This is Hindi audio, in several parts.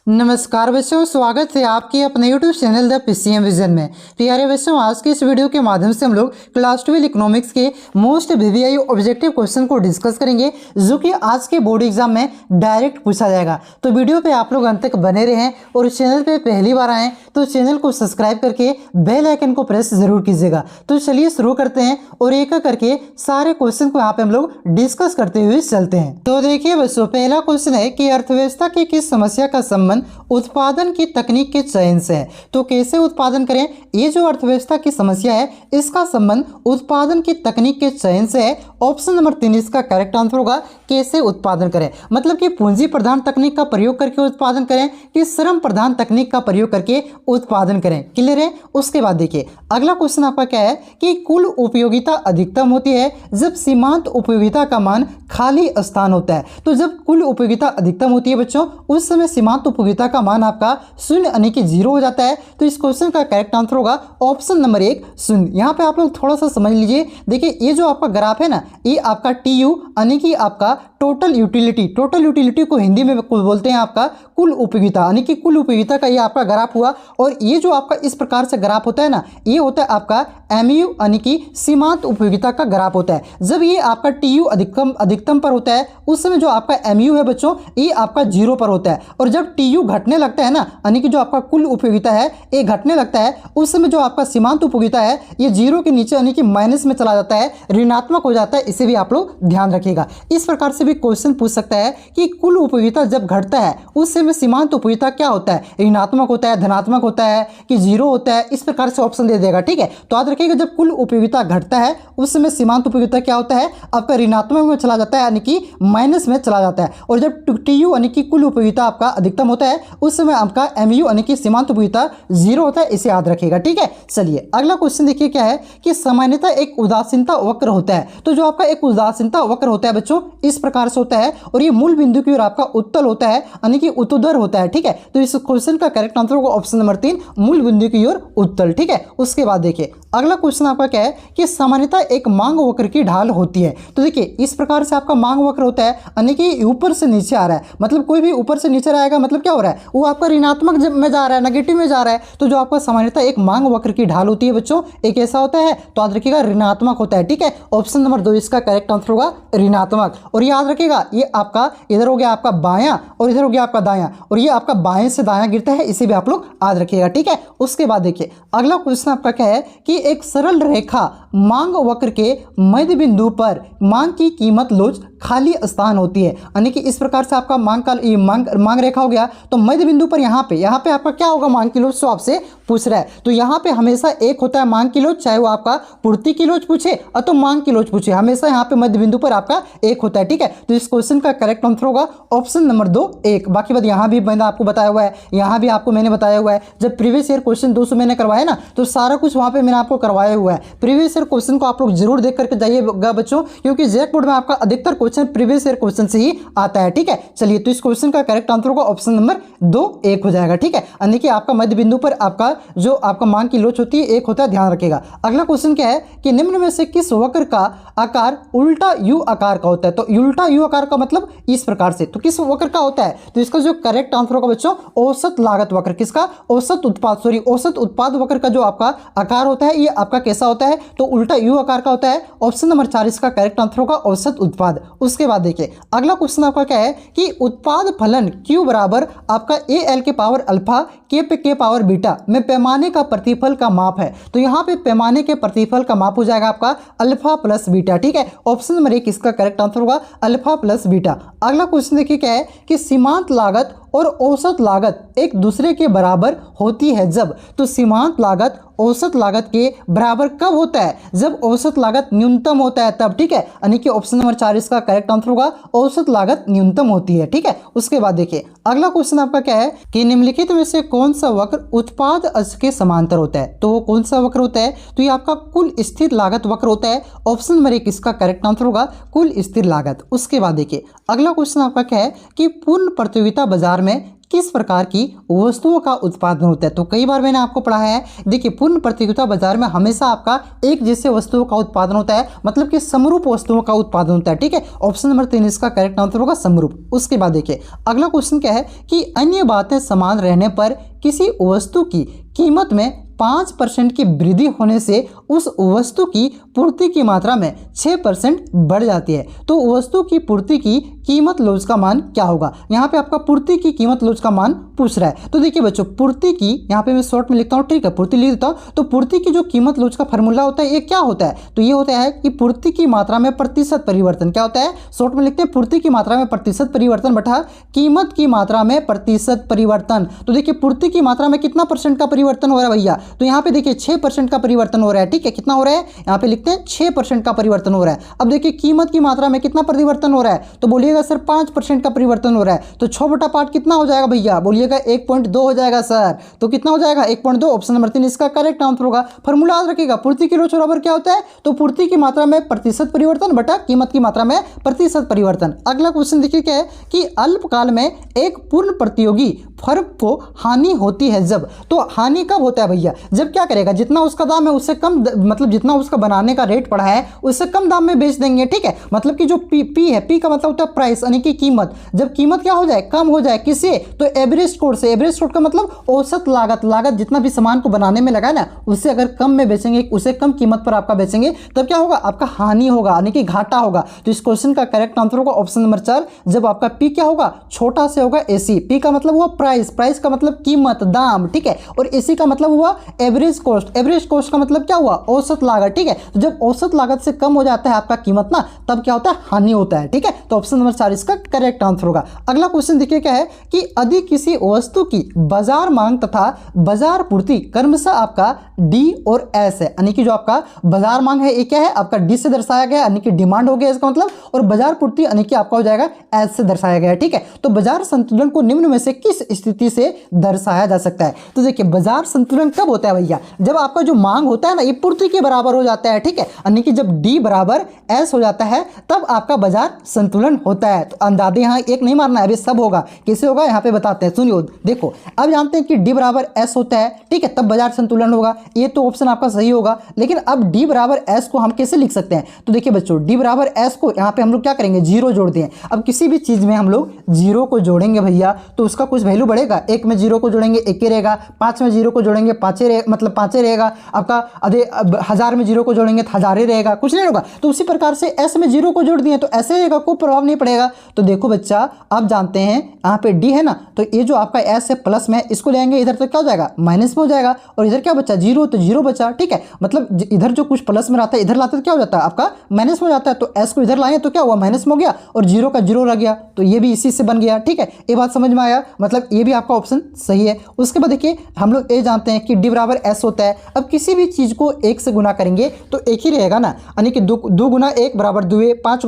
नमस्कार बच्चों, स्वागत है आपके अपने YouTube channel the PCM vision में। प्यारे बच्चों, आज के इस वीडियो के माध्यम से हम लोग क्लास 12 इकोनॉमिक्स के मोस्ट वीवीआई ऑब्जेक्टिव क्वेश्चन को डिस्कस करेंगे, जो कि आज के बोर्ड एग्जाम में डायरेक्ट पूछा जाएगा। तो वीडियो पे आप लोग अंत तक बने रहें और चैनल पे पहली बार आएँ तो चैनल को सब्सक्राइब करके बेल आइकन को प्रेस जरूर कीजिएगा। तो चलिए शुरू करते हैं और एक एक करके सारे क्वेश्चन को यहाँ पे हम लोग डिस्कस करते हुए चलते हैं। तो देखिए बच्चों, पहला क्वेश्चन है कि अर्थव्यवस्था की किस समस्या का संबंध उत्पादन की तकनीक के चयन से है। तो कैसे उत्पादन करें, ये जो अर्थव्यवस्था की समस्या है इसका संबंध उत्पादन की तकनीक के चयन से है। ऑप्शन नंबर 3 इसका करेक्ट आंसर होगा। कैसे उत्पादन करें, मतलब कि पूंजी प्रधान तकनीक का प्रयोग करके उत्पादन करें कि श्रम प्रधान तकनीक का प्रयोग करके उत्पादन करें। क्लियर है। उसके बाद देखिए अगला क्वेश्चन आपका क्या है कि कुल उपयोगिता अधिकतम होती है जब सीमांत उपयोगिता का मान खाली स्थान होता है। तो जब कुल उपयोगिता अधिकतम होती है बच्चों, उस समय सीमांत उपयोगिता का मान आपका शून्य यानी कि 0 हो जाता है। तो इस क्वेश्चन का करेक्ट आंसर होगा ऑप्शन नंबर 1 शून्य। यहाँ पे आप लोग थोड़ा सा समझ लीजिए। देखिए ये जो आपका ग्राफ है ना, ये आपका TU यानी कि आपका टोटल यूटिलिटी को हिंदी में बोलते हैं आपका कुल उपयोगिता, यानी कि कुल उपयोगिता का ये आपका ग्राफ हुआ। और ये जो आपका इस प्रकार से ग्राफ होता है ना, ये होता है आपका MU यानी कि सीमांत उपयोगिता का ग्राफ होता है। जब ये आपका TU अधिकतम पर होता है, उस समय जो आपका MU है बच्चों, ये आपका 0 पर होता है। और जब TU घटने लगता है ना, यानी कि जो आपका कुल उपयोगिता है ये घटने लगता है, उस समय जो आपका सीमांत उपयोगिता है ये 0 के नीचे यानी कि माइनस में चला जाता है, ऋणात्मक हो जाता है। इसे भी आप लोग ध्यान रखिएगा। इस प्रकार से भी क्वेश्चन पूछ सकता है कि कुल उपयोगिता जब घटता है उस समय सीमांत उपयोगिता क्या होता है, ऋणात्मक होता है, धनात्मक होता है कि 0 होता है। इस प्रकार से ऑप्शन दे देगा। ठीक है, तो याद रखिएगा जब कुल उपयोगिता घटता है उस समय सीमांत उपयोगिता क्या होता है, आपका ऋणात्मक में चला जाता है यानी कि माइनस में चला जाता है। और जब TU यानी कि कुल उपयोगिता आपका अधिकतम होता है उस समय आपका MU यानी कि सीमांत उपयोगिता 0 होता है। इसे याद रखिएगा। ठीक है, चलिए अगला क्वेश्चन देखिए क्या है कि सामान्यतः एक उदासीनता वक्र होता है। तो जो आपका एक उदासीनता वक्र होता है बच्चों, इस प्रकार से होता है और ये मूल बिंदु की ओर आपका उत्तल होता है यानी कि उत्तोदर होता है। ठीक है, तो इस क्वेश्चन का करेक्ट आंसर होगा ऑप्शन नंबर 3 मूल बिंदु की ओर उत्तल। ठीक है, उसके बाद देखिए अगला क्वेश्चन आपका क्या है कि सामान्यतः एक मांग वक्र की ढाल होती है। तो देखिए इस प्रकार से आपका मांग वक्र होता है यानी कि ऊपर से नीचे आ रहा है, मतलब कोई भी ऊपर से नीचे आएगा मतलब क्या हो रहा है, वो आपका ऋणात्मक में जा रहा है, नेगेटिव में जा रहा है। तो जो आपका सामान्यतः एक मांग वक्र की ढाल होती है बच्चों, एक ऐसा होता है, तो याद रखिएगा ऋणात्मक होता है। ठीक है, ऑप्शन नंबर 2 इसका करेक्ट आंसर होगा ऋणात्मक। और याद रखिएगा ये आपका इधर हो गया आपका बायां और इधर हो गया आपका दायां, और ये आपका बाएं से दायां गिरता है। इसे भी आप लोग याद रखिएगा। ठीक है, उसके बाद देखिए अगला क्वेश्चन आपका क्या है कि एक सरल रेखा मांग वक्र के मध्य बिंदु पर मांग की कीमत लोच खाली स्थान होती है। यानी कि इस प्रकार से आपका मांग रेखा हो गया, तो मध्य बिंदु पर यहाँ पे आपका क्या होगा, मांग की लोच। तो आपसे पूछ रहा है तो यहाँ पे हमेशा एक होता है मांग की लोच, चाहे वो आपका पूर्ति की लोच पूछे और तो मांग की लोच पूछे, हमेशा यहाँ पे मध्य बिंदु पर आपका एक होता है। ठीक है, तो इस क्वेश्चन का करेक्ट आंसर होगा ऑप्शन नंबर 2 1। बाकी बात यहाँ भी मैंने आपको बताया हुआ है, यहाँ भी आपको मैंने बताया हुआ है। जब प्रीवियस ईयर क्वेश्चन 200 मैंने करवाया ना, तो सारा कुछ वहाँ पे मैंने आपको करवाया हुआ है। प्रीवियस ईयर क्वेश्चन को आप लोग जरूर देख करके जाइएगा बच्चों, क्योंकि जेक बोर्ड में आपका अधिकतर क्वेश्चन प्रीवियस ईयर क्वेश्चन से ही आता है। ठीक है, चलिए तो इस क्वेश्चन का करेक्ट आंसर होगा ऑप्शन नंबर 2 1 हो जाएगा। ठीक है, यानी कि आपका मध्य बिंदु पर आपका जो आपका मांग की लोच होती है एक होता है, ध्यान रखिएगा। अगला क्वेश्चन क्या है कि निम्न में से किस वक्र का आकार उल्टा U आकार का होता है। तो उल्टा U आकार का मतलब इस प्रकार से, तो किस वक्र का होता है, तो इसका जो करेक्ट आंसर होगा बच्चों औसत लागत वक्र। किसका, औसत उत्पाद वक्र का जो आपका आकार होता है ये आपका कैसा होता है, तो उल्टा U आकार का होता है। ऑप्शन नंबर 4 इसका करेक्ट आंसर होगा औसत उत्पाद। उसके बाद देखिए अगला क्वेश्चन आपका क्या है कि उत्पाद फलन Q बराबर आपका AL के पावर अल्फा K पे K पावर बीटा में पैमाने का प्रतिफल का माप है। तो यहाँ पे पैमाने के प्रतिफल का माप हो जाएगा आपका अल्फा प्लस बीटा। ठीक है, ऑप्शन नंबर 1 इसका करेक्ट आंसर होगा अल्फा प्लस बीटा। अगला क्वेश्चन देखिए क्या है कि सीमांत लागत और औसत लागत एक दूसरे के बराबर होती है जब, तो सीमांत लागत औसत लागत के बराबर कब होता है, जब औसत लागत न्यूनतम होता है तब। ठीक है, यानी कि ऑप्शन नंबर 4 इसका करेक्ट आंसर होगा औसत लागत न्यूनतम होती है। ठीक है, उसके बाद देखिए अगला क्वेश्चन आपका क्या है कि निम्नलिखित में से कौन सा वक्र उत्पाद अक्ष के समांतर होता है। तो वो कौन सा वक्र होता है, तो ये आपका कुल स्थिर लागत वक्र होता है। ऑप्शन नंबर 1 इसका करेक्ट आंसर होगा कुल स्थिर लागत। उसके बाद देखिए अगला क्वेश्चन आपका क्या है कि पूर्ण प्रतियोगिता बाजार बाजार में किस प्रकार की वस्तुओं का उत्पादन होता है। तो कई बार मैंने आपको पढ़ाया है, देखिए पूर्ण प्रतियोगिता बाजार में हमेशा आपका एक जैसे वस्तुओं का उत्पादन होता है, मतलब कि समरूप वस्तुओं का उत्पादन होता है। ठीक है, ऑप्शन नंबर 3 इसका करेक्ट आंसर होगा समरूप। उसके बाद देखिए अगला क्वेश्चन क्या है कि अन्य बातें समान रहने पर किसी वस्तु की कीमत में 5% की वृद्धि होने से उस वस्तु की पूर्ति की मात्रा में 6% बढ़ जाती है। तो वस्तु की पूर्ति की कीमत लॉज का मान क्या होगा। यहाँ पे आपका पूर्ति की कीमत लॉज का मान पूछ रहा है। तो देखिए बच्चों, पूर्ति की यहाँ पे मैं शॉर्ट में लिखता हूँ, ठीक है, पूर्ति लिख देता हूँ। तो पूर्ति की जो कीमत लॉज का फार्मूला होता है ये क्या होता है, तो ये होता है कि पूर्ति की मात्रा में प्रतिशत परिवर्तन। क्या होता है, शॉर्ट में लिखते हैं पूर्ति की मात्रा में प्रतिशत परिवर्तन बटा कीमत की मात्रा में प्रतिशत परिवर्तन। तो देखिए पूर्ति की मात्रा में कितना % का परिवर्तन हो रहा है भैया, तो यहाँ पे देखिए 6% का परिवर्तन हो रहा है। ठीक है, कितना हो रहा है, यहाँ पे लिखते हैं 6% का परिवर्तन हो रहा है। अब देखिए कीमत की मात्रा में कितना परिवर्तन हो रहा है, तो बोलिएगा सर 5% का परिवर्तन हो रहा है। तो 6/8 कितना हो जाएगा भैया, बोलिएगा 1.2 हो जाएगा सर। तो कितना हो जाएगा 1.2, ऑप्शन नंबर 3 इसका करेक्ट आंसर होगा। फॉर्मूला याद रखिएगा, पूर्ति की लॉज बराबर क्या होता है, तो पूर्ति की मात्रा में प्रतिशत परिवर्तन बटा कीमत की मात्रा में प्रतिशत परिवर्तन। अगला क्वेश्चन देखिए क्या है कि अल्पकाल में एक पूर्ण प्रतियोगी फर्म को हानि होती है जब, तो हानि कब होता है भैया, जब क्या करेगा, जितना उसका दाम है उससे कम, मतलब जितना उसका बनाने का रेट पड़ा है उससे कम दाम में बेच देंगे। ठीक है, मतलब कि जो पी है, पी का मतलब होता है प्राइस यानी कि कीमत, जब कीमत क्या हो जाए, कम हो जाए, किससे, तो एवरेज कोस्ट से। एवरेज कोस्ट का मतलब औसत लागत, लागत जितना भी सामान को बनाने में लगा है ना उससे अगर कम में बेचेंगे, उससे कम कीमत पर आपका बेचेंगे, तब क्या होगा, आपका हानि होगा यानी कि घाटा होगा। तो इस क्वेश्चन का करेक्ट आंसर होगा ऑप्शन नंबर 4, जब आपका पी क्या होगा, छोटा से होगा एसी। पी का मतलब हुआ प्राइस, प्राइस का मतलब कीमत, दाम। ठीक है, और एसी का मतलब हुआ एवरेज कोस्ट, एवरेज कोस्ट का मतलब क्या हुआ, औसत लागत। ठीक है, तो जब औसत लागत से कम हो जाता है आपका कीमत ना, तब क्या होता है, हानि होता है। ठीक है, तो ऑप्शन नंबर 4 इसका करेक्ट आंसर होगा। अगला क्वेश्चन देखिए क्या है कि यदि किसी वस्तु की बाजार मांग तथा बाजार पूर्ति क्रमशः आपका डी और एस है, यानी कि जो आपका बाजार मांग है ये क्या है, आपका डी से दर्शाया गया यानी कि डिमांड हो गया इसका मतलब, और बाजार पूर्ति यानी कि आपका हो जाएगा एस से दर्शाया गया है। ठीक है, तो बाजार संतुलन को निम्न में से किस स्थिति से दर्शाया जा सकता है। तो देखिए बाजार संतुलन कब होता है भैया, जब आपका जो मांग होता है ना ये पूर्ति के बराबर हो जाता है। ठीक है, यानी कि जब डी बराबर एस हो जाता है तब आपका बाजार संतुलन होता है। तो अंदाजे यहाँ एक नहीं मारना है, अभी सब होगा, कैसे होगा यहाँ पे बताते हैं, सुनिए। देखो अब जानते हैं कि डी बराबर एस होता है, ठीक है, तब बाजार संतुलन होगा, ये तो ऑप्शन आपका सही होगा। लेकिन अब डी बराबर एस को हम कैसे लिख सकते हैं, तो देखिए बच्चों डी बराबर एस को यहाँ पे हम लोग क्या करेंगे, जीरो जोड़ दें। अब किसी भी चीज में हम लोग जीरो को जोड़ेंगे भैया तो उसका कुछ वैल्यू बढ़ेगा, 1 में जीरो को जोड़ेंगे 1 ही रहेगा, 5 में जीरो को जोड़ेंगे 5 मतलब 5 रहेगा, आपका अरे 1000 में जीरो को जोड़ेंगे तो 1000 ही रहेगा, कुछ नहीं होगा। तो उसी प्रकार से एस में जीरो को जोड़ दिए तो ऐसे रहेगा, कोई प्रभाव नहीं पड़ेगा। तो देखो बच्चा आप जानते हैं यहाँ पे डी है ना, तो ये जो आपका एस है प्लस में, इसको ले आएंगे इधर तो क्या हो जाएगा, माइनस में हो जाएगा, और इधर क्या बचा, जीरो, तो जीरो बचा। ठीक है, मतलब इधर जो कुछ प्लस में रहता है इधर लाते तो क्या हो जाता है, आपका माइनस में हो जाता है। तो एस को इधर लाए तो क्या हुआ, माइनस में हो गया, और जीरो का जीरो रह गया, तो ये भी इसी से बन गया। ठीक है, ये बात समझ में आया, मतलब ये भी आपका ऑप्शन सही है। उसके बाद देखिए हम लोग ये जानते हैं कि डी बराबर एस होता है। अब किसी भी चीज को 1 से गुना करेंगे तो एक ही रहेगा ना, यानी कि 2 गुना 1 बराबर 2, 5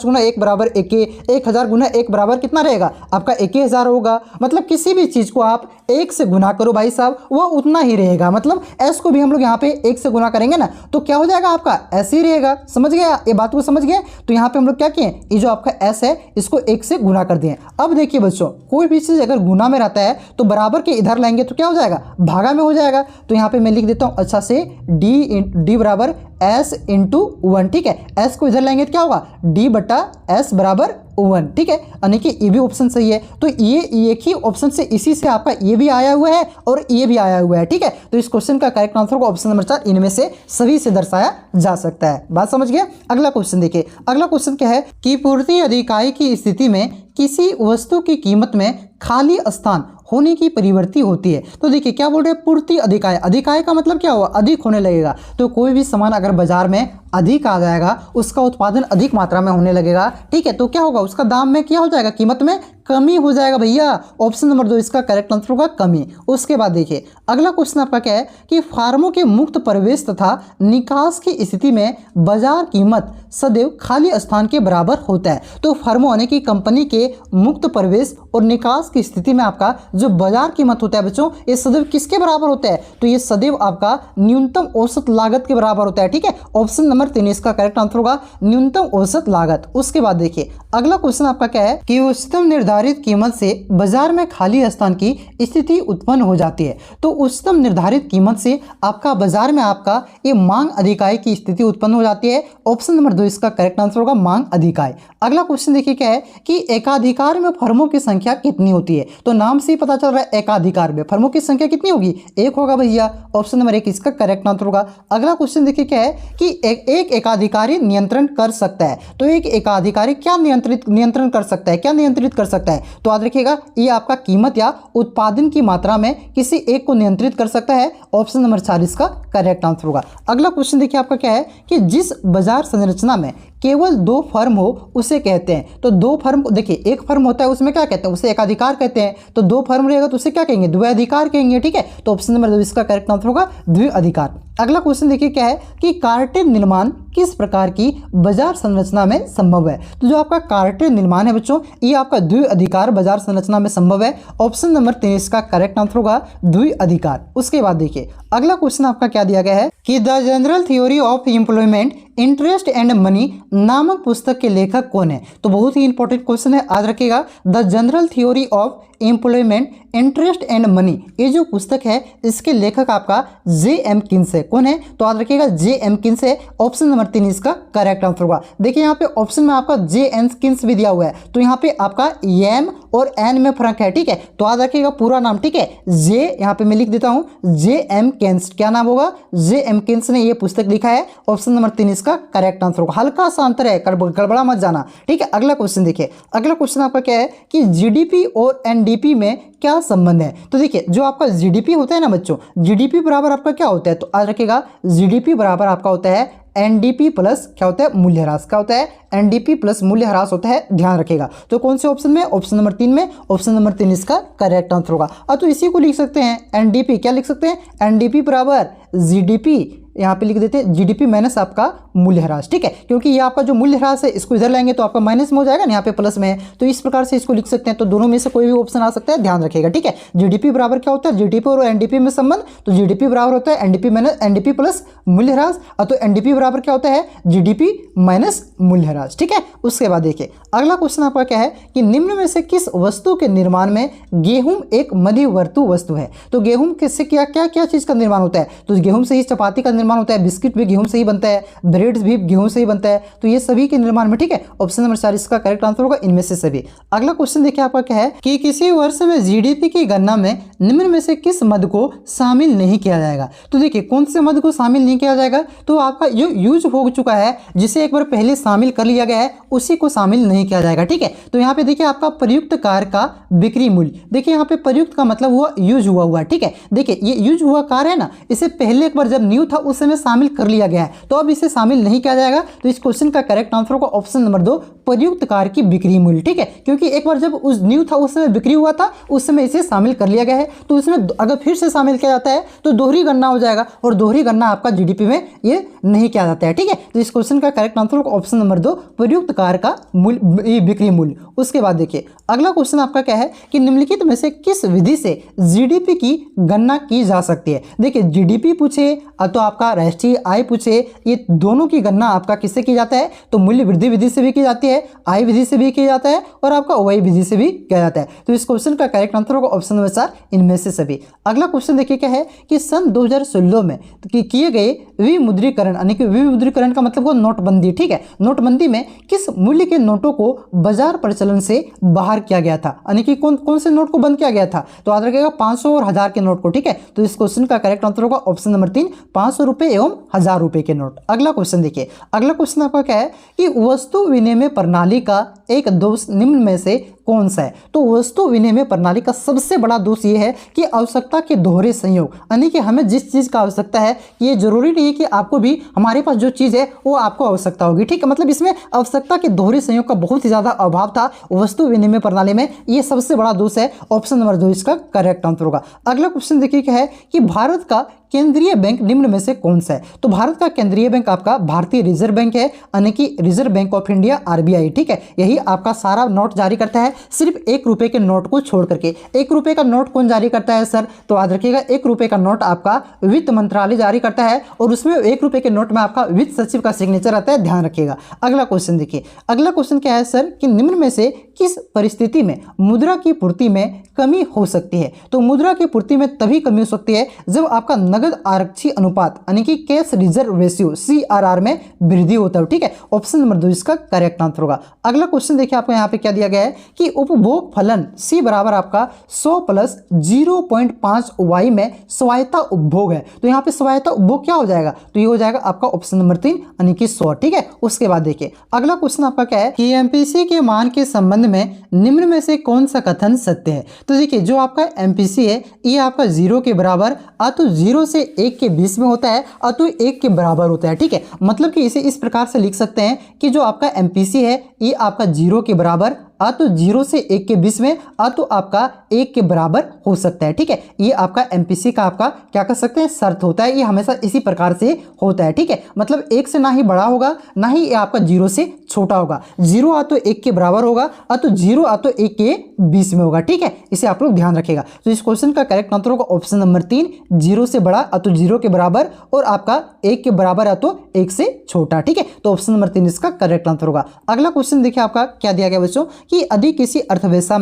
गुना 1 बराबर 1, 1000 गुना 1 बराबर कितना रहेगा, आपका 1000 होगा। मतलब किसी भी चीज को आप 1 से गुना करो भाई साहब, वो उतना ही रहेगा। मतलब एस को भी हम लोग यहाँ पे 1 से गुना करेंगे ना तो क्या हो जाएगा, आपका ऐसे ही रहेगा। समझ गया, ये बात को समझ गए। तो यहाँ पे हम लोग क्या किए, ये जो आपका एस है इसको 1 से गुना कर दिए। अब देखिए बच्चों, कोई भी चीज अगर गुना में रहता है तो बराबर के इधर लाएंगे तो क्या हो जाएगा, भागा में हो जाएगा। तो यहाँ पे मैं लिख देता हूँ अच्छा से डी बराबर एस इंटू 1। ठीक है, एस को इधर लाएंगे तो क्या होगा, डी बटा एस बराबर 1। ठीक है, यानी कि ये भी ऑप्शन सही है। तो ये एक ही ऑप्शन से इसी से आपका ये भी आया हुआ है और ये भी आया हुआ है। ठीक है, तो इस क्वेश्चन का करेक्ट आंसर होगा ऑप्शन नंबर 4, इनमें से सभी से दर्शाया जा सकता है। बात समझ गए। अगला क्वेश्चन देखिए, अगला क्वेश्चन क्या है कि पूर्ति अधिकाई की स्थिति में किसी वस्तु की कीमत में खाली स्थान होने की परिवर्ती होती है। तो देखिए क्या बोल रहे हैं, पूर्ति अधिकाय, अधिकाय का मतलब क्या हुआ, अधिक होने लगेगा। तो कोई भी सामान अगर बाजार में अधिक आ जाएगा, उसका उत्पादन अधिक मात्रा में होने लगेगा। ठीक है, तो क्या होगा, उसका दाम में क्या हो जाएगा, कीमत में कमी हो जाएगा भैया। ऑप्शन नंबर 2 इसका करेक्ट आंसर होगा कमी। उसके बाद देखिए अगला क्वेश्चन आपका क्या है कि फार्मों के मुक्त प्रवेश तथा निकास की स्थिति में बाजार कीमत सदैव खाली स्थान के बराबर होता है। तो फर्मों यानी कि कंपनी के मुक्त प्रवेश और निकास की स्थिति में आपका जो बाजार कीमत होता है बच्चों, ये सदैव किसके बराबर होता है, तो ये सदैव आपका न्यूनतम औसत लागत के बराबर होता है। ठीक है, ऑप्शन नंबर 3 इसका करेक्ट आंसर होगा न्यूनतम औसत लागत। उसके बाद देखिए अगला क्वेश्चन आपका क्या है कि उच्चतम निर्धारित कीमत से बाजार में खाली स्थान की स्थिति उत्पन्न हो जाती है। तो उच्चतम निर्धारित कीमत से आपका बाजार में आपका ये मांग अधिकाय की स्थिति उत्पन्न हो जाती है। ऑप्शन नंबर 2 इसका करेक्ट आंसर होगा मांग अधिकाय। अगला क्वेश्चन देखिए क्या है कि एकाधिकार में फर्मों की संख्या कितनी होती है। तो नाम से ही पता चल रहा है एकाधिकार में फर्मों की संख्या कितनी होगी, एक होगा भैया। ऑप्शन नंबर 1 इसका करेक्ट आंसर होगा। अगला क्वेश्चन देखिए क्या है कि एक एकाधिकारी नियंत्रण कर सकता है। तो एक एकाधिकारी क्या नियंत्रण कर सकता है, क्या नियंत्रित कर सकता है। तो याद रखिएगा ये आपका कीमत या उत्पादन की मात्रा में किसी एक को नियंत्रित कर सकता है। ऑप्शन नंबर 4 इसका करेक्ट आंसर होगा। अगला क्वेश्चन देखिए आपका क्या है कि जिस बाजार संरचना में केवल 2 फर्म हो उसे कहते हैं। तो 2 फर्म, देखिए एक फर्म होता है उसमें क्या कहते हैं, उसे एकाधिकार कहते हैं। तो 2 फर्म रहेगा तो उसे क्या कहेंगे, द्वैधिकार कहेंगे। ठीक है, तो ऑप्शन नंबर 2 इसका करेक्ट आंसर होगा द्विअधिकार। अगला क्वेश्चन देखिए क्या है कि कार्टेज निर्माण किस प्रकार की बाजार संरचना में संभव है। तो जो आपका कार्टेज निर्माण है बच्चों, ये आपका द्विअधिकार बाजार संरचना में संभव है। ऑप्शन नंबर 3 इसका करेक्ट आंसर होगा द्विअधिकार। उसके बाद देखिए अगला क्वेश्चन आपका क्या दिया गया है कि the general theory of employment interest and money नामक पुस्तक के लेखक कौन है। तो बहुत ही इंपॉर्टेंट क्वेश्चन है, याद रखिएगा। The general theory of employment interest and money, ये जो पुस्तक है इसके लेखक आपका J.M. किन्स है। कौन है, तो याद रखिएगा J.M. किन्स है। ऑप्शन नंबर 3 इसका करेक्ट आंसर होगा। देखिए यहाँ पे ऑप्शन में आपका J.M. किन्स भी दिया हुआ है, तो यहाँ पे आपका एम और एन में फर्क है। ठीक है, तो याद रखिएगा पूरा नाम। ठीक है, जे यहाँ पे मैं लिख देता हूँ J.M. किन्स। क्या नाम होगा, J.M. किन्स ने ये पुस्तक लिखा है। ऑप्शन नंबर 3 इसका करेक्ट आंसर होगा। हल्का सा अंतर है, गड़बड़ा मत जाना। ठीक है, अगला क्वेश्चन देखिए। अगला क्वेश्चन आपका क्या है कि जीडीपी और एनडीपी में क्या संबंध है। तो देखिए जो आपका जीडीपी होता है ना बच्चों, जीडीपी बराबर आपका क्या होता है, तो याद रखिएगा जीडीपी बराबर आपका होता है एनडीपी प्लस क्या होता है, मूल्यह्रास। क्या होता है, एनडीपी प्लस मूल्यह्रास होता है, ध्यान रखिएगा। तो कौन से ऑप्शन में, ऑप्शन नंबर 3 में। ऑप्शन नंबर 3 इसका करेक्ट आंसर होगा। अब तो इसी को लिख सकते हैं एनडीपी, क्या लिख सकते हैं, एनडीपी बराबर जीडीपी, यहाँ पे लिख देते हैं जीडीपी माइनस आपका मूल्यह्रास। ठीक है, क्योंकि ये आपका जो मूल्यह्रास है इसको इधर लाएंगे तो आपका माइनस में हो जाएगा ना, यहाँ पे प्लस में है, तो इस प्रकार से इसको लिख सकते हैं। तो दोनों में से कोई भी ऑप्शन आ सकता है, ध्यान रखिएगा। ठीक है, जीडीपी बराबर क्या होता है, जीडीपी और एनडीपी में संबंध, तो जीडीपी बराबर होता है एनडीपी माइनस एनडीपी प्लस मूल्यह्रास। तो एनडीपी बराबर क्या होता है, जीडीपी माइनस मूल्यह्रास। ठीक है, उसके बाद देखिए अगला क्वेश्चन आपका क्या है कि निम्न में से किस वस्तु के निर्माण में गेहूं एक मध्यवर्ती वस्तु है। तो गेहूं किससे क्या क्या क्या चीज का निर्माण होता है, तो गेहूं से ही चपाती का निर्माण होता है, बिस्किट भी गेहूं से ही बनता है, ब्रेड भी गेहूं से ही बनता है, तो ये सभी के निर्माण में। ठीक है, ऑप्शन नंबर 4 इसका करेक्ट आंसर होगा इनमें से सभी। अगला क्वेश्चन देखिए आपका क्या है कि किसी वर्ष में जीडीपी की गणना में निम्न में से किस मद को शामिल नहीं किया जाएगा। तो देखिए कौन से मद को शामिल नहीं किया जाएगा, तो आपका जो यूज हो चुका है, जिसे एक बार पहले शामिल कर लिया गया है, उसी को शामिल नहीं किया जाएगा। ठीक है, तो यहाँ पे देखिए आपका प्रयुक्त कार का बिक्री मूल्य, देखिए यहाँ पे प्रयुक्त का मतलब हुआ यूज हुआ। ठीक है, देखिए ये यूज हुआ कार है ना, इसे पहले एक बार जब न्यू था उस समय शामिल कर लिया गया है, तो अब इसे शामिल नहीं किया जाएगा। तो इस क्वेश्चन का करेक्ट आंसर होगा ऑप्शन नंबर 2 प्रयुक्त कार की बिक्री मूल्य। ठीक है, क्योंकि एक बार जब उस न्यू था उस समय बिक्री हुआ था, उस समय इसे शामिल कर लिया गया है, तो उसमें अगर फिर से शामिल किया जाता है तो दोहरी गणना हो जाएगा, और दोहरी गणना आपका जीडीपी में ये नहीं किया जाता है। ठीक है, तो इस क्वेश्चन का करेक्ट आंसर होगा ऑप्शन नंबर 2 प्रयुक्त कार का मूल्य, बिक्री मूल्य। उसके बाद देखिए अगला क्वेश्चन आपका क्या है कि निम्नलिखित में से किस विधि से जीडीपी की गणना की जा सकती है। देखिए जीडीपी पूछे तो आपका राष्ट्रीय आय पूछे, ये दोनों की गणना आपका किससे की जाता है, तो मूल्य वृद्धि विधि से भी की जाती है, आय विधि से भी किया जाता है, और आपका ओवाई विधि से भी किया जाता है। तो इस क्वेश्चन का करेक्ट आंसर होगा ऑप्शन नंबर 4 इनमें से सभी। अगला क्वेश्चन देखिए क्या है कि सन 2016 में किए गए विमुद्रीकरण, यानी कि विमुद्रीकरण का मतलब हुआ नोटबंदी। ठीक है, नोटबंदी में किस मूल्य के नोटों को बाजार प्रचलन से बाहर किया गया था, यानी कि कौन कौन से नोट को बंद किया गया था, तो याद रखिएगा 500 और 1000 के नोट को। ठीक है, तो इस क्वेश्चन का करेक्ट आंसर होगा ऑप्शन नंबर 3 500 रुपए एवं 1000 रुपए के नोट। अगला क्वेश्चन देखिए, अगला क्वेश्चन आपका क्या है कि वस्तु विनिमय प्रणाली का एक दोष निम्न में से कौन सा है। तो वस्तु विनिमय प्रणाली का सबसे बड़ा दोष ये है कि आवश्यकता के दोहरे संयोग, यानी कि हमें जिस चीज़ का आवश्यकता है ये जरूरी नहीं है कि आपको भी हमारे पास जो चीज़ है वो आपको आवश्यकता होगी। ठीक है, मतलब इसमें आवश्यकता के दोहरे संयोग का बहुत ही ज़्यादा अभाव था वस्तु विनिमय प्रणाली में, ये सबसे बड़ा दोष है। ऑप्शन नंबर 2 इसका करेक्ट आंसर होगा। अगला क्वेश्चन देखिए क्या है कि भारत का केंद्रीय बैंक निम्न में से कौन सा है? तो भारत का केंद्रीय बैंक आपका भारतीय रिजर्व बैंक है, यानी कि reserve bank of India, RBI, ठीक है। यही आपका सारा नोट जारी करता है, सिर्फ 1 रुपए के नोट को छोड़ करके। 1 रुपए का नोट कौन जारी करता है सर? तो याद रखिएगा 1 रुपए का नोट आपका वित्त मंत्रालय जारी करता है, और उसमें 1 रुपए के नोट में आपका वित्त सचिव का सिग्नेचर आता है, ध्यान रखिएगा। अगला क्वेश्चन देखिए, अगला क्वेश्चन क्या है सर कि निम्न में से किस परिस्थिति में मुद्रा की पूर्ति में कमी हो सकती है? तो मुद्रा की पूर्ति में तभी कमी हो सकती है जब आपका नगद आरक्षी अनुपात यानी कि कैश रिजर्व रेशियो सीआरआर में वृद्धि होता है, ठीक है। ऑप्शन नंबर 2 इसका करेक्ट आंसर होगा। अगला क्वेश्चन देखिए, आपको यहाँ पे क्या दिया गया है कि उपभोग फलन सी बराबर आपका 100 प्लस 0.5 वाई में स्वायत्ता उपभोग है। तो यहाँ पे स्वायत्ता उपभोग क्या हो जाएगा? तो ये हो जाएगा आपका ऑप्शन नंबर 3 यानी कि 100, ठीक है। उसके बाद देखिए अगला क्वेश्चन आपका क्या है कि एमपीसी के मान के संबंध में निम्न में से कौन सा कथन सत्य है? तो देखिए जो आपका एमपीसी है ये आपका 0 के बराबर तो 0 से 1 के बीच में होता है, तो 1 के बराबर होता है, ठीक है। मतलब कि इसे इस प्रकार से लिख सकते हैं कि जो आपका एमपीसी है ये आपका 0 के बराबर तो 0 से 1 के बीच में तो आपका 1 के बराबर हो सकता है, ठीक है। ये आपका एमपीसी का आपका क्या कर सकते हैं शर्त होता है, ये हमेशा इसी प्रकार से होता है, ठीक है। मतलब 1 से ना ही बड़ा होगा ना ही ये आपका 0 से छोटा होगा। 0 तो 1 के बराबर होगा तो 0 तो 1 के बीच में होगा, ठीक है। इसे आप लोग ध्यान रखिएगा। तो इस क्वेश्चन का करेक्ट आंसर होगा ऑप्शन नंबर 3, 0 से बड़ा तो 0 के बराबर और आपका 1 के बराबर तो 1 से छोटा, ठीक है। तो ऑप्शन नंबर 3 इसका करेक्ट आंसर होगा। अगला क्वेश्चन देखिए आपका क्या दिया गया बच्चों कि यदि किसी अर्थव्यवस्था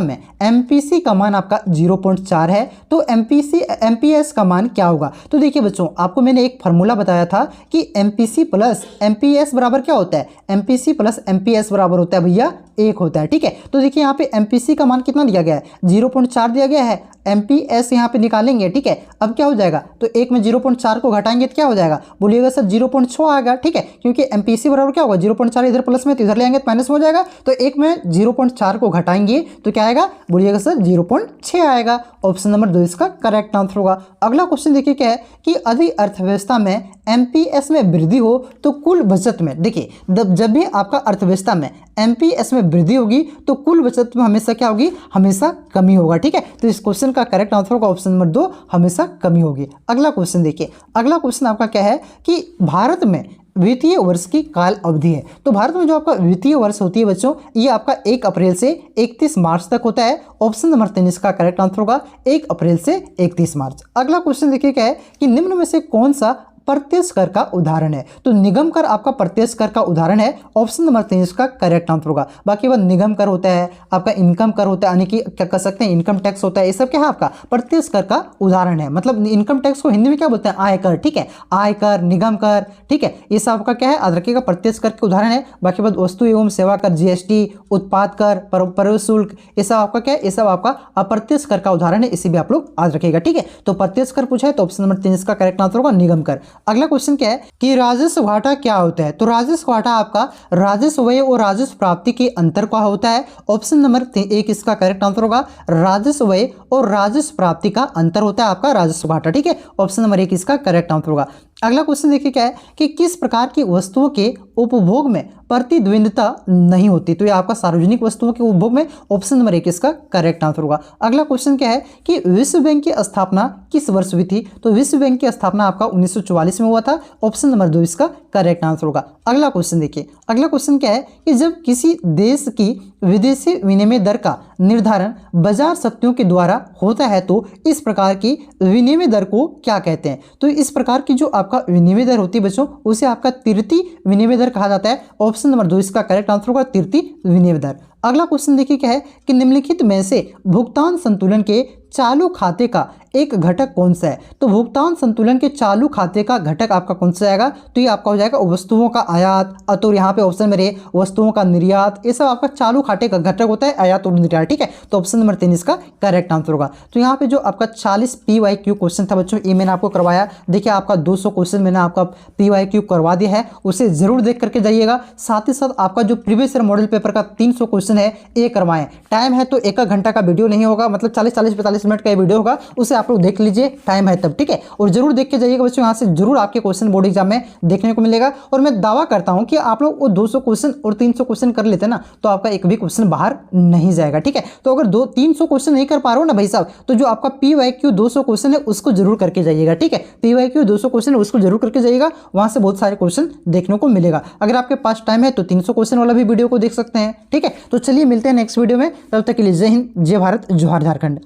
में एमपीसी का मान आपका 0.4 है तो एमपीएस का मान क्या होगा? तो देखिए बच्चों आपको मैंने एक फार्मूला बताया था कि एमपीसी प्लस एमपीएस बराबर क्या होता है? एमपीसी प्लस एमपीएस बराबर होता है भैया 1 होता है, ठीक है। तो देखिए यहाँ पे एमपीसी का मान कितना दिया गया है? 0.4 दिया गया है। एमपीएस यहाँ पे निकालेंगे, ठीक है। अब क्या हो जाएगा? तो 1 में 0.4 को घटाएंगे तो क्या हो जाएगा? बोलिएगा सर 0.6 आएगा, ठीक है। क्योंकि एमपीसी बराबर क्या होगा? 0.4 इधर प्लस में तो इधर ले आएंगे तो माइनस हो जाएगा। तो 1 में 0.4 को घटाएंगे तो क्या आएगा? बोलिएगा सर 0.6 आएगा। ऑप्शन नंबर 2 इसका करेक्ट आंसर होगा। अगला क्वेश्चन देखिए क्या है कि यदि अर्थव्यवस्था में एमपीएस में वृद्धि हो तो कुल बचत में, देखिए जब भी आपका अर्थव्यवस्था में एमपीएस में वृद्धि होगी तो कुल बचत में हमेशा क्या होगी? हमेशा कमी होगा, ठीक है। तो इस क्वेश्चन का करेक्ट आंसर होगा ऑप्शन नंबर 2, हमेशा कमी होगी। अगला क्वेश्चन देखिए, अगला क्वेश्चन आपका क्या है कि भारत में वित्तीय वर्ष की काल अवधि है। तो भारत में जो आपका वित्तीय वर्ष होती है बच्चों ये आपका 1 अप्रैल से 31 मार्च तक होता है। ऑप्शन नंबर 3 इसका करेक्ट आंसर होगा 1 अप्रैल से 31 मार्च। अगला क्वेश्चन देखिए क्या है कि निम्न में से कौन सा प्रत्यक्ष कर का उदाहरण है? तो निगम कर आपका प्रत्यक्ष कर का उदाहरण है। ऑप्शन नंबर 3 इसका करेक्ट आंसर होगा। बाकी वह निगम कर होता है, आपका इनकम कर होता है, यानी कि क्या कर सकते हैं इनकम टैक्स होता है, ये सब क्या है आपका प्रत्यक्ष कर का उदाहरण है। मतलब इनकम टैक्स को हिंदी में क्या बोलते हैं? आयकर, ठीक है। आयकर, निगम कर, ठीक है, ये सब आपका क्या है? याद रखिएगा प्रत्यक्ष कर के उदाहरण है। बाकी बात वस्तु एवं सेवा कर, जीएसटी, उत्पाद कर, प्रवेश शुल्क, ये सब आपका क्या है? ये सब आपका अप्रत्यक्ष कर का उदाहरण है, इसी भी आप लोग याद रखिएगा, ठीक है। तो प्रत्यक्ष कर पूछा है तो ऑप्शन नंबर 3 इसका करेक्ट आंसर होगा निगम कर। अगला क्वेश्चन क्या है कि राजस्व घाटा क्या होता है? तो राजस्व घाटा आपका राजस्व व्यय और राजस्व प्राप्ति के अंतर का होता है। ऑप्शन नंबर 1 इसका करेक्ट आंसर होगा राजस्व व्यय और राजस्व प्राप्ति का अंतर होता है आपका राजस्व घाटा, ठीक है। ऑप्शन नंबर 1 इसका करेक्ट आंसर होगा। अगला क्वेश्चन देखिए क्या है कि किस प्रकार की वस्तुओं के उपभोग में प्रतिद्वंद्विता नहीं होती? तो ये आपका सार्वजनिक वस्तुओं के उपभोग में ऑप्शन नंबर 1 इसका करेक्ट आंसर होगा। अगला क्वेश्चन क्या है कि विश्व बैंक की स्थापना किस वर्ष हुई थी? तो विश्व बैंक की स्थापना आपका 1944 में हुआ था। ऑप्शन नंबर 2 इसका करेक्ट आंसर होगा। अगला क्वेश्चन देखिए, अगला क्वेश्चन क्या है कि जब किसी देश की विदेशी विनिमय दर का निर्धारण बाजार शक्तियों के द्वारा होता है तो इस प्रकार की विनिमय दर को क्या कहते हैं? तो इस प्रकार की जो आपका विनिमय दर होती है बच्चों उसे आपका तीव्रता विनिमय दर कहा जाता है। ऑप्शन नंबर 2 इसका करेक्ट आंसर होगा तीव्रता विनिमय दर। अगला क्वेश्चन देखिए क्या है कि निम्नलिखित में से भुगतान संतुलन के चालू खाते का एक घटक कौन सा है? तो भुगतान संतुलन के चालू खाते का घटक आपका कौन सा आएगा? तो ये आपका हो जाएगा वस्तुओं का आयात, तो यहाँ पे ऑप्शन में रहे वस्तुओं का निर्यात, ये सब आपका चालू खाते का घटक होता है आयात और निर्यात, ठीक है। तो ऑप्शन नंबर 3 इसका करेक्ट आंसर होगा। तो यहाँ पे जो आपका 40 PYQ क्वेश्चन था बच्चों ये मैंने आपको करवाया। देखिए आपका 200 क्वेश्चन मैंने आपका PYQ करवा दिया है, उसे जरूर देख करके जाइएगा। साथ ही साथ आपका जो प्रीवियस ईयर मॉडल पेपर का 300 क्वेश्चन है ये करवाएं। टाइम है तो 1 घंटा का वीडियो नहीं होगा, मतलब 40-45 मिनट का वीडियो होगा, उसे आप आप लोग देख लीजिए, टाइम है तब, ठीक है। और जरूर देख के जाइएगा बच्चों, यहाँ से जरूर आपके क्वेश्चन बोर्ड एग्जाम में देखने को मिलेगा। और मैं दावा करता हूँ कि आप लोग वो 200 क्वेश्चन और 300 क्वेश्चन कर लेते ना, तो आपका एक भी क्वेश्चन बाहर नहीं जाएगा, ठीक है। तो अगर 300 क्वेश्चन नहीं कर पा रहे हो ना भाई साहब, तो जो आपका PYQ 200 क्वेश्चन है उसको जरूर करके जाइएगा, ठीक है। PYQ 200 क्वेश्चन है उसको जरूर करके जाइएगा, वहां से बहुत सारे क्वेश्चन देखने को मिलेगा। अगर आपके पास टाइम है तो 300 क्वेश्चन वाला भी वीडियो को देख सकते हैं, ठीक है। तो चलिए मिलते हैं नेक्स्ट वीडियो में, तब तक के लिए जय हिंद, जय भारत, जोहार झारखंड।